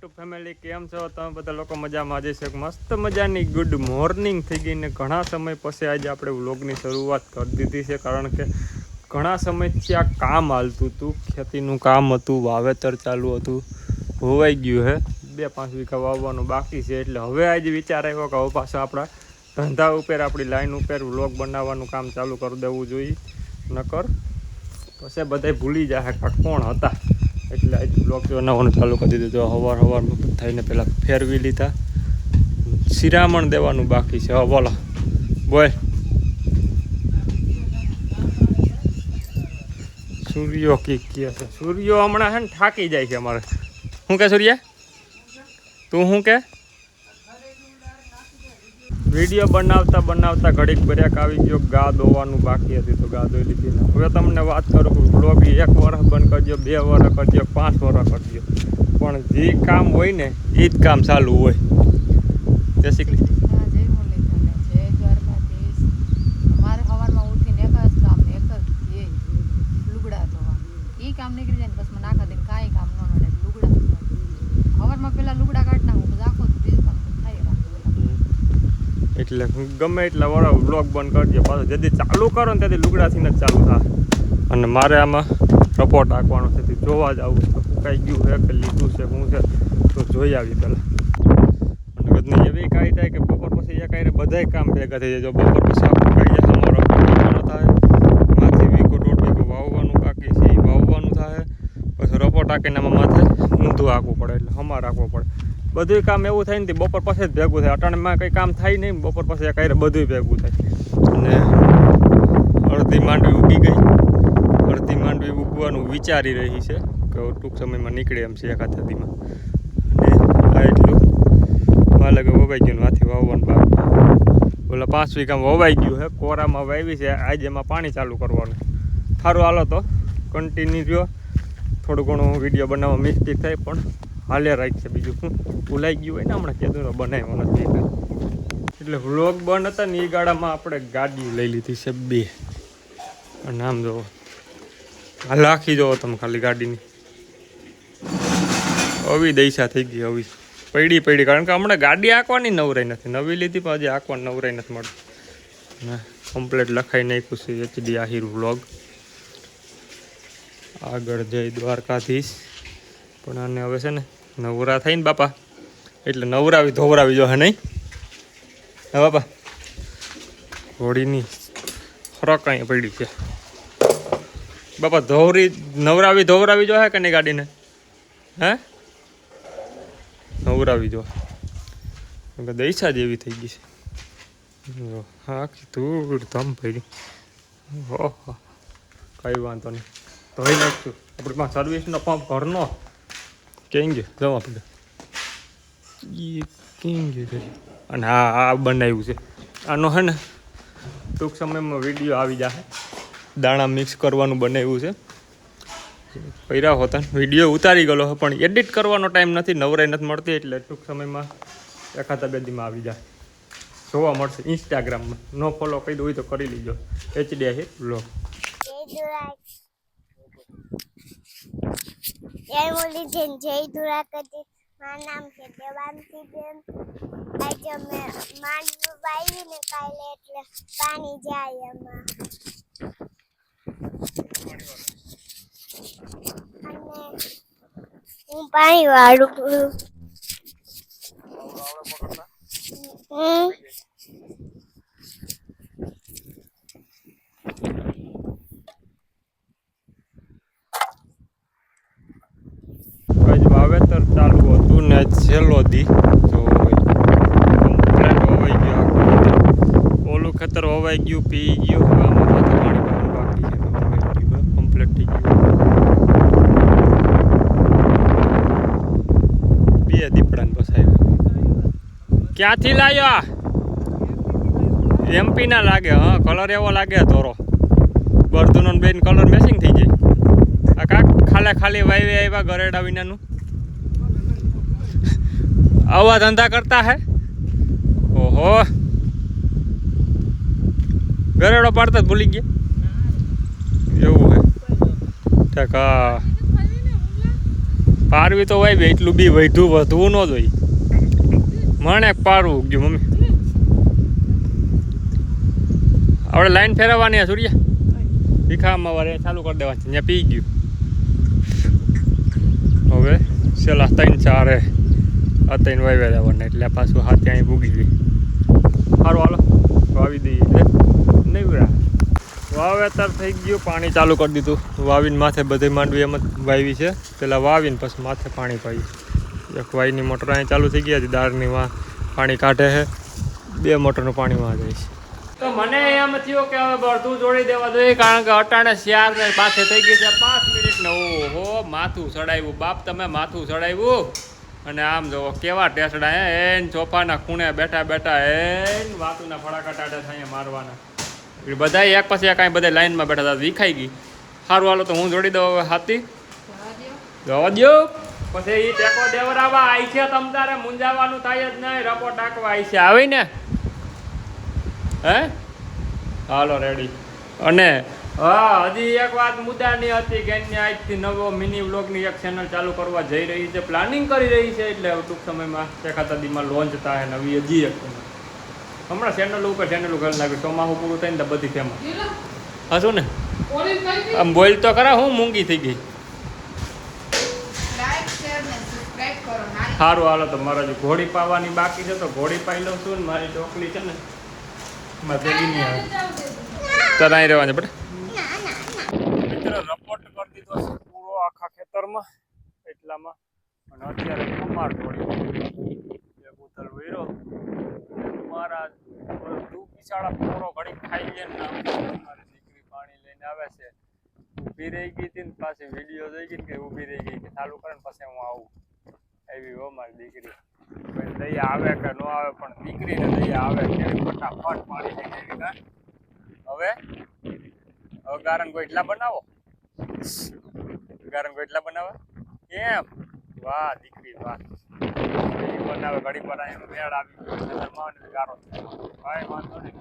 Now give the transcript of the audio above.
YouTube family કેમ છો તમે બધા લોકો મજામાં જ છે મસ્ત મજાની ગુડ મોર્નિંગ થઈ ગઈ ને ઘણા સમય પછી આજે આપણે વ્લોગની શરૂઆત કરી દીધી છે કારણ કે ઘણા સમયથી આ કામ હાલતું હતું ખેતીનું કામ હતું વાવેતર ચાલુ હતું હોવાઈ ગયું હે 2-5 વીઘા વાવવાનું બાકી છે એટલે હવે આજે વિચાર આવ્યો કે હવે પાછા આપણા ધંધા ઉપર આપણી લાઈન ઉપર વ્લોગ બનાવવાનું કામ ચાલુ કરી દેવું જોઈએ નકર પછી બધાય ભૂલી જાય કે કોણ હતા એટલે આજ બ્લોગ બનાવવાનું ચાલુ કરી દીધું તો સવારમાં થઈને પહેલાં ફેરવી લીધા શિરામણ દેવાનું બાકી છે. બોલો બોલ સૂર્યો કીક કહે છે સૂર્યો હમણાં છે ને થાકી જાય છે અમારે. શું કે સૂર્યા તું શું કે વિડીયો બનાવતા બનાવતા ઘડીક બ્રેક આવી ગયો ગા દોવાનું બાકી હતી તો ગા દોઈ લીધી ને હવે તમને વાત કરું કે બ્લોગ 1 વર્ષ બંધ કરજો 2 વર્ષ કરજો 5 વર્ષ કરજો પણ જે કામ હોય ને એ જ કામ ચાલુ હોય. જય શ્રી કૃષ્ણ. એટલે ગમે એટલા વાળા બ્લોગ બંધ કરજો પાછું જેથી ચાલુ કરો ને ત્યાંથી લુગડાથી જ ચાલુ થાય અને મારે આમાં રપોર્ટ રાખવાનો છે જોવા જ આવું છે ફૂંકાઈ ગયું છે કે લીધું છે શું છે તો જોઈ આવી પહેલાં. અને ગદની એવી કાંઈ થાય કે બપોર પછી એ કાંઈ બધાય કામ ભેગા થઈ જાય જો બપોર પછી આપણું કાંઈ જાય અમારો વાવવાનો થાય માથે વીઘો 1.5 વીઘો વાવવાનું બાકી છે એ વાવવાનું થાય પછી રપોર્ટ રાખીને આમાં માથે ઊંધું રાખવું પડે એટલે હમા રાખવું પડે બધું કામ એવું થાય ને બપોર પછી જ ભેગું થાય અટાણમાં કંઈ કામ થાય નહીં બપોર પછી કાંઈ બધું ભેગું થાય અને અડધી માંડવી ઉગી ગઈ અડધી માંડવી ઉગવાનું વિચારી રહી છે કે ટૂંક સમયમાં નીકળે એમ છે એકાદ નદીમાં અને આ એટલું માલકે વવાઈ ગયું હાથી વાવવાનું બાકી ઓલા 5 વીઘામાં વવાઈ ગયું છે કોરામાં વાવી છે આજે એમાં પાણી ચાલુ કરવાનું સારું હાલો તો કન્ટિન્યુ રહ્યો થોડું ઘણું વિડીયો બનાવવા મિસ્ટેક થાય પણ હાલે રાખશે બીજું શું ભૂલાઈ ગયું હોય ને હમણાં કીધું બનાવ્યો નથી એટલે વ્લોગ બંધ હતા ને એ ગાડામાં આપણે ગાડી લઈ લીધી છે 2 અને આમ જોવો હાલ આખી જોવો તમે ખાલી ગાડીની આવી દૈસા થઈ ગઈ આવી પડી કારણ કે હમણાં ગાડી આંકવાની નવરાઈ નથી નવી લીધી પણ હજી આંકવાની નવરાઈ નથી મળતી ને કમ્પ્લેટ લખાઈ નાખ્યું છે HD આહિર વ્લોગ આગળ જય દ્વારકાધીશ પણ આને હવે છે ને નવરા થાય ને બાપા એટલે નવરાવી ધોવરાવી જો હે નહીં હા બાપા ઘોડીની ફરક અહીં પડી છે બાપા નવરાવી ધોવરાવી જો હે કે નહીં ગાડીને હે નવરાવી જો દૈસા જેવી થઈ ગઈ છે હા ધૂળ ધમ પડી ઓહો કઈ વાંધો નહીં ધોઈ નાખશું આપણે માં સર્વિસનો પંપ ઘરનો ક્યાં ગયો જવા આપણે ક્યાં ગયો અને આ બનાવ્યું છે આનો હે ને ટૂંક સમયમાં વિડીયો આવી જશે દાણા મિક્સ કરવાનું બનાવ્યું છે પહેર્યા હોતા વિડીયો ઉતારી ગયેલો હોય પણ એડિટ કરવાનો ટાઈમ નથી નવરાઈ નથી મળતી એટલે ટૂંક સમયમાં એકાદ 2 દીમાં આવી જાય જોવા મળશે ઇન્સ્ટાગ્રામમાં નો ફોલો કરી દો હોય તો કરી લીજો HD આહિર વ્લોગ. જય મુરલીધન જય દ્વારકાધીશ મારું નામ છે દેવાંશીબેન આજે અમે માંડવી વાવી ને કાલે એટલે પાણી જાય એમાં અને હું પાણી વાળું વાવેતર ચાલુ હતું ને છેલ્લો દી જો કમ્પ્લેટ હોવાઈ ગયો ઓલું ખેતર હોવાઈ ગયું પી ગયું હવે આમાં પાણી પાવાનું બાકી છે હોવાઈ ગયું કમ્પ્લેટ થઈ ગયું 2 દીપડાને પસાવ્યા ક્યાંથી લાવ્યો MP ના લાગે હા કલર એવો લાગે ધોરો બરદુનો બેન કલર મેચિંગ થઈ જાય આ કાક ખાલી વાવી આવ્યા ગરેડા વિનાનું આવા ધંધા કરતા હે ઓહો ગરેડો પાડતા જ ભૂલી ગયા એવું હે ઠેકા પારવી તો વાવી એટલું બી વધવું ન જોઈએ. મને પારવું ગયું મમ્મી. આપણે લાઈન ફેરવવાની સૂર્યા ભીખામાં વારે ચાલુ કરી દેવાની ત્યાં પી ગયું. હવે છેલ્લા 3-4 આ 3 વાવ્યા દેવાના એટલે પાછું હાથ ત્યાં ભૂગી ગઈ. સારું હાલો વાવી દઈએ એટલે નહીં. વાવેતર થઈ ગયું, પાણી ચાલુ કરી દીધું. વાવીને માથે બધી માંડવી એમ જ વાવી છે. પહેલાં વાવીને પછી માથે પાણી પાઈ. એક વાયની મોટર અહીં ચાલુ થઈ ગઈ હતી, દાળની માં પાણી કાઢે છે. 2 મોટરનું પાણી માં જાય છે. તો મને એમ થયું કે હવે બધું જોડી દેવા જોઈએ, કારણ કે અટાણે 4 ને પાછે થઈ ગઈ છે 5 મિનિટ ને. ઓહો માથું ચડાવ્યું બાપ, તમે માથું ચડાવ્યું. અને આમ જોવો કેવા ટેસડા હે, એન સોફાના ખૂણે બેઠા બેઠા એન વાતુના ફડાકા ટાટા થાય મારવાના. બધા એક પછી એક કાંઈ બધા લાઈનમાં બેઠા હતા, વિખાઈ ગઈ. સારું હાલો તો હું જોડી દઉં હવે હાથી જવા દો. પછી એ ટેકો દેવરાવા આવી છે, તમ તારે મૂંઝાવાનું થાય જ નહીં. રપો ટાંકવા આવી છે, આવી ને હે હાલો રેડી. અને હા હજી એક વાત મુદ્દાની હતી કે આજથી નવો મિની વ્લોગની એક ચેનલ ચાલુ કરવા જઈ રહી છે, પ્લાનિંગ કરી રહી છે. એટલે ટૂંક સમયમાં એકાદીમાં લોન્ચ થાય નવી હજી એક હમણાં ચેનલ ઉપર ઘર લાગ્યું. ચોમાસું પૂરું થાય ને તો બધી ફેમસ હશું ને. આમ બોલ તો ખરા, હું મૂંગી થઈ ગઈ. સારું હાલો તો મારા જે ઘોડી પાવાની બાકી છે તો ઘોડી પાઈ લઉં છું ને. મારી ચોકલી છે ને એમાં ભેગી નહીં આવે તર અહીં રહેવાની બેટા. રપોર્ટ કરી દીધો છે પૂરો આખા ખેતરમાં એટલામાં. અને અત્યારે અમાર ઘોડી ઉતર વેરો મારા તું બિચારા પૂરો ઘડી ખાઈ લે ને. મારી દીકરી પાણી લઈને આવે છે, ઊભી રહી ગઈ હતી ને પાછી વિડીયો જોઈ ગઈ કે ઊભી રહી ગઈ કે ચાલુ કરે ને પછી હું આવું. એવી હો મારી દીકરી. દયા આવે કે ન આવે પણ દીકરીને દયા આવે કે ફટાફટ પાણી લઈને આવી ગઈ. હવે ગારણ ગોઈટલા બનાવો, ગારણ ગોઈટલા બનાવે કેમ? વાહ દીકરી વાહ. બનાવે ઘડી પર મેળ આવી ગયો ગારો ભાઈ વાંધો નહીં.